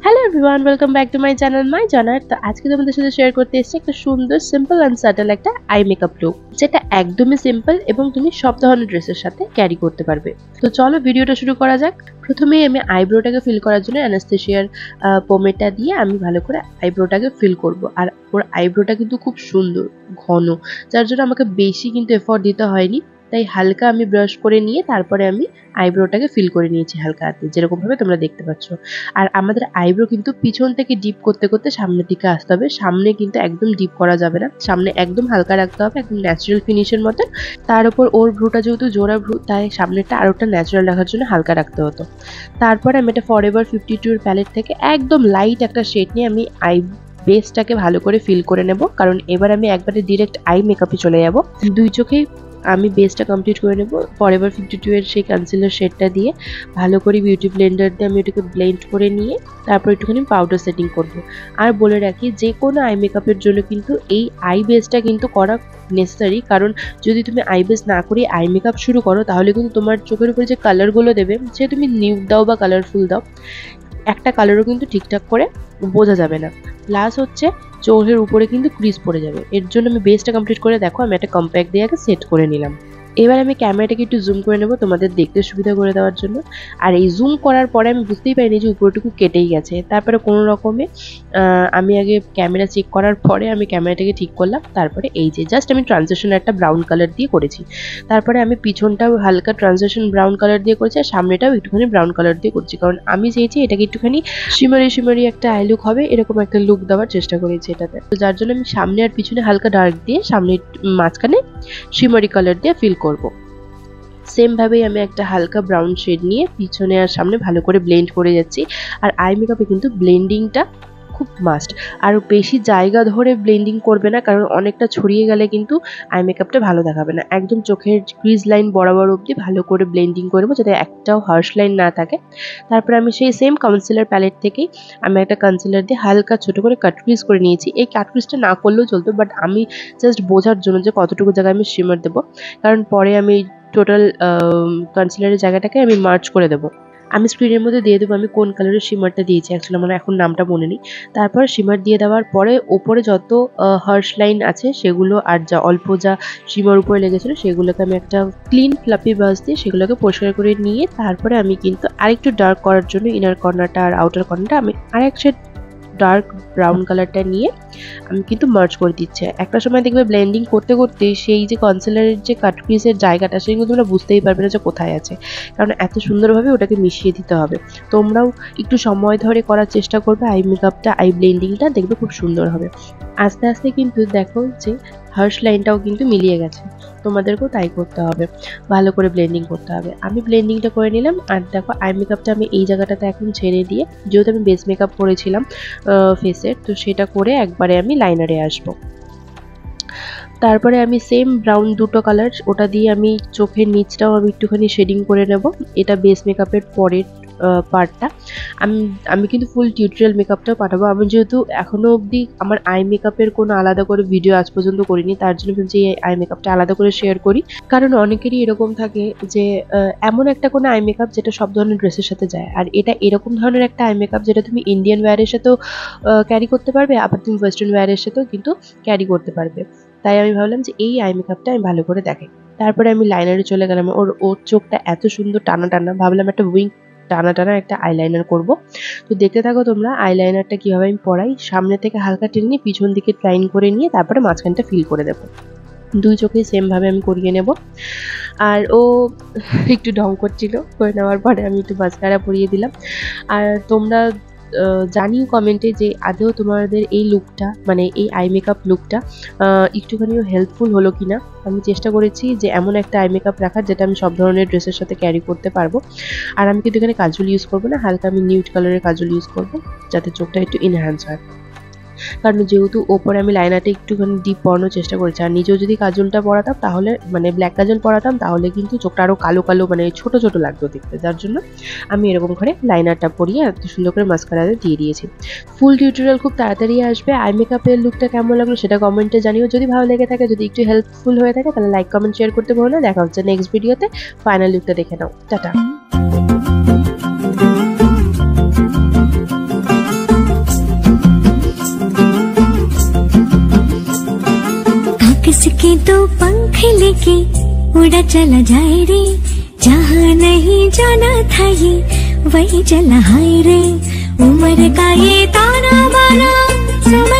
Hello everyone, welcome back to my channel my জানার। তো আজকে তোমাদের সাথে শেয়ার করতে এসেছি একটা সুন্দর সিম্পল অ্যান্ড সাটল একটা আই মেকআপ লুক, যেটা একদমই সিম্পল এবং তুমি সব ধরনের ড্রেসের সাথে ক্যারি করতে পারবে। তো চলো ভিডিওটা শুরু করা যাক। প্রথমেই আমি আইব্রোটাকে ফিল করার জন্য অ্যানাস্থেসিয়ার পোমেটা দিয়ে আমি ভালো করে আইব্রোটাকে ফিল করব। আর ওর আইব্রোটা কিন্তু খুব সুন্দর ঘন, যার জন্য আমাকে বেশি কিন্তু এফোর্ট দিতে হয়নি। তাই হালকা আমি ব্রাশ করে নিয়ে তারপরে আমি আইব্রোটাকে ফিল করে নিয়েছি হালকা হাতে, যেরকম ভাবে তোমরা দেখতে পাচ্ছ। আর আমাদের আইব্রো কিন্তু পিছন থেকে ডিপ করতে করতে সামনের দিকে আসতে হবে, সামনে কিন্তু একদম ডিপ করা যাবে না, সামনে একদম হালকা রাখতে হবে, একদম ন্যাচারাল ফিনিশের মতো। তার উপর ওর ভ্রুটা যেহেতু জোড়া ভ্রু, তাই সামনেরটা আরেকটা ন্যাচারাল রাখার জন্য হালকা রাখতে হতো। তারপরে আমি এটা ফরএভার 52 এর প্যালেট থেকে একদম লাইট একটা শেড নিয়ে আমি বেসটাকে ভালো করে ফিল করে নেব, কারণ এবার আমি একবারে ডিরেক্ট আই মেকআপে চলে যাব। দুই চোখেই আমি বেসটা কমপ্লিট করে নেব ফরএভার 52 এর সেই কনসিলার শেডটা দিয়ে। ভালো করে বিউটি ব্লেন্ডার দিয়ে আমি এটাকে ব্লেন্ড করে নিয়ে তারপর একটুখানি পাউডার সেটিং করব। আর বলে রাখি, যে কোনো আই মেকআপের জন্য কিন্তু এই আই বেসটা কিন্তু করা নেসেসারি, কারণ যদি তুমি আই বেস না করে আই মেকআপ শুরু করো তাহলে কিন্তু তোমার চোখের উপরে যে কালারগুলো দেবে, সে তুমি নিউড দাও বা কালারফুল দাও, একটা কালারও কিন্তু ঠিকঠাক করে বোঝা যাবে না। প্লাস হচ্ছে চোখের উপরে কিন্তু ক্রিজ পড়ে যাবে। এর জন্য আমি বেসটা কমপ্লিট করে দেখো আমি একটা কম্প্যাক্ট দিয়ে আগে সেট করে নিলাম। এবার আমি ক্যামেরাটাকে একটু জুম করে নেব তোমাদের দেখতে সুবিধা করে দেওয়ার জন্য। আর এই জুম করার পরে আমি বুঝতেই পারিনি যে উপরটুকু কেটেই গেছে। তারপরে কোনো রকমে আমি আগে ক্যামেরা চেক করার পরে আমি ক্যামেরাটাকে ঠিক করলাম। তারপরে এই যে জাস্ট আমি ট্রানজিশন একটা ব্রাউন কালার দিয়ে করেছি। তারপরে আমি পিছনটাও হালকা ট্রানজিশন ব্রাউন কালার দিয়ে করেছি, আর সামনেটাও একটুখানি ব্রাউন কালার দিয়ে করছি, কারণ আমি চেয়েছি এটাকে একটুখানি শিমারি একটা আই লুক হবে, এরকম একটা লুক দেওয়ার চেষ্টা করেছি এটাতে। তো যার জন্য আমি সামনে আর পিছনে হালকা ডার্ক দিয়ে, সামনে মাঝখানে শিমারি কালার দিয়ে ফিল করব। সেম ভাবেই আমি একটা হালকা ব্রাউন শেড নিয়ে পিছনে আর সামনে ভালো করে ব্লেন্ড করে যাচ্ছি। আর আই মেকআপে কিন্তু ব্লেন্ডিংটা খুব মাস্ট। আর বেশি জায়গা ধরে ব্লেন্ডিং করবে না, কারণ অনেকটা ছড়িয়ে গেলে কিন্তু আই মেকআপটা ভালো দেখাবে না। একদম চোখের ক্রিজ লাইন বরাবর অবধি ভালো করে ব্লেন্ডিং করবো, যাতে একটাও হার্শ লাইন না থাকে। তারপরে আমি সেই সেম কনসিলার প্যালেট থেকেই আমি একটা কনসিলার দিয়ে হালকা ছোট করে কাট ক্রিজ করে নিয়েছি। এই কাট ক্রিজটা না করলেও চলতো, বাট আমি জাস্ট বোঝার জন্য যে কতটুকু জায়গায় আমি শিমার দেবো, কারণ পরে আমি টোটাল কনসিলারের জায়গাটাকে আমি মার্চ করে দেবো। আমি স্ক্রিনের মধ্যে দিয়ে দেবো আমি কোন কালারের শিমারটা দিয়েছি, অ্যাকচুয়ালি আমার এখন নামটা মনে নেই। তারপর শিমার দিয়ে দেওয়ার পরে ওপরে যত হার্শ লাইন আছে সেগুলো, আর যা অল্প যা শিমার উপরে লেগেছিলো সেগুলোকে আমি একটা ক্লিন ফ্লাপি ব্রাশ দিয়ে সেগুলোকে পরিষ্কার করে নিয়ে তারপরে আমি কিন্তু আরেকটু ডার্ক করার জন্য ইনার কর্নারটা আর আউটার কর্নারটা আমি আরেক শেড ডার্ক ব্রাউন কালারটা নিয়ে আমি কিন্তু মার্চ করে দিচ্ছি। একটা সময় দেখবে ব্লেন্ডিং করতে করতে সেই যে কনসিলারের যে কাট ক্রিজের জায়গাটা সেগুলো তোমরা বুঝতেই পারবে না যে কোথায় আছে, কারণ এত সুন্দরভাবে ওটাকে মিশিয়ে দিতে হবে। তোমরাও একটু সময় ধরে করার চেষ্টা করবে আই মেকআপটা, আই ব্লেন্ডিংটা, দেখবে খুব সুন্দর হবে। আস্তে আস্তে কিন্তু দেখো যে হার্শ লাইনটাও কিন্তু মিলিয়ে গেছে, তোমাদেরকেও তাই করতে হবে, ভালো করে ব্লেন্ডিং করতে হবে। আমি ব্লেন্ডিংটা করে নিলাম। আর দেখো আই মেকআপটা আমি এই জায়গাটাতে এখন ছেড়ে দিয়ে, যেহেতু আমি বেস মেকআপ করেছিলাম ফেসের, তো সেটা করে একবারে আমি লাইনারে আসবো। তারপরে আমি সেম ব্রাউন দুটো কালার ওটা দিয়ে আমি চোখের নিচটাও আমি একটুখানি শেডিং করে নেব। এটা বেস মেকআপের পরের পার্টটা। আমি কিন্তু ফুল টিউটোরিয়াল মেকআপটাও পাঠাবো। আমি যেহেতু এখনও অবধি আমার আই মেকআপের কোনো আলাদা করে ভিডিও আজ পর্যন্ত করিনি, তার জন্য ভাবছি এই আই মেকআপটা আলাদা করে শেয়ার করি। কারণ অনেকেরই এরকম থাকে যে এমন একটা কোনো আই মেকআপ যেটা সব ধরনের ড্রেসের সাথে যায়, আর এটা এরকম ধরনের একটা আই মেকআপ যেটা তুমি ইন্ডিয়ান ওয়্যারের সাথেও ক্যারি করতে পারবে, আবার তুমি ওয়েস্টার্ন ওয়্যারের সাথেও কিন্তু ক্যারি করতে পারবে। তাই আমি ভাবলাম যে এই আই মেকআপটা আমি ভালো করে দেখাই। তারপরে আমি লাইনারে চলে গেলাম। ওর চোখটা এত সুন্দর টানা টানা, ভাবলাম একটা উইং টানা টানা একটা আইলাইনার করব। তো দেখতে থাকো তোমরা আইলাইনারটা কিভাবে আমি পরাই। সামনে থেকে হালকা টেনে নিয়ে পিছন দিকে লাইন করে নিয়ে তারপরে মাঝখানটা ফিল করে দেবো। দুই চোখে সেম ভাবে আমি করিয়ে নেব। আর ও একটু ঢং করছিল, করে নেওয়ার পরে আমি একটু মাস্কারা পরিয়ে দিলাম। আর তোমরা জানিও কমেন্টে যে আদৌ তোমাদের এই লুকটা, মানে এই আই মেকআপ লুকটা একটুখানিও হেল্পফুল হলো কিনা। আমি চেষ্টা করেছি যে এমন একটা আই মেকআপ রাখার যেটা আমি সব ধরনের ড্রেসের সাথে ক্যারি করতে পারবো। আর আমি কিন্তু এখানে কাজল ইউজ করবো না, হালকা আমি নিউড কালারের কাজল ইউজ করবো, যাতে চোখটা একটু এনহ্যান্স হয়। কারণ যেহেতু ওপরে আমি লাইনারটা একটুখানি ডিপ পরানোর চেষ্টা করেছি, আর নিজেও যদি কাজলটা পরাতাম তাহলে, মানে ব্ল্যাক কাজল পরাতাম, তাহলে কিন্তু চোখটা আরও কালো কালো, মানে ছোট ছোট লাগতো দেখতে। যার জন্য আমি এরকম করে লাইনারটা পরিয়ে এত সুন্দর করে মাস্কারা দিয়ে দিয়েছি। ফুল টিউটোরিয়াল খুব তাড়াতাড়ি আসবে। আই মেকআপের লুকটা কেমন লাগলো সেটা কমেন্টে জানিও। যদি ভালো লেগে থাকে, যদি একটু হেল্পফুল হয়ে থাকে, তাহলে লাইক কমেন্ট শেয়ার করতে ভুলো না। দেখা হচ্ছে নেক্সট ভিডিওতে। ফাইনাল লুকটা দেখে নাও। টাটা। किसके दो पंख लेके उड़ा चला जाए रे, जहाँ नहीं जाना था ये वही चला हाय रे। उम्र का ये ताना बाना समय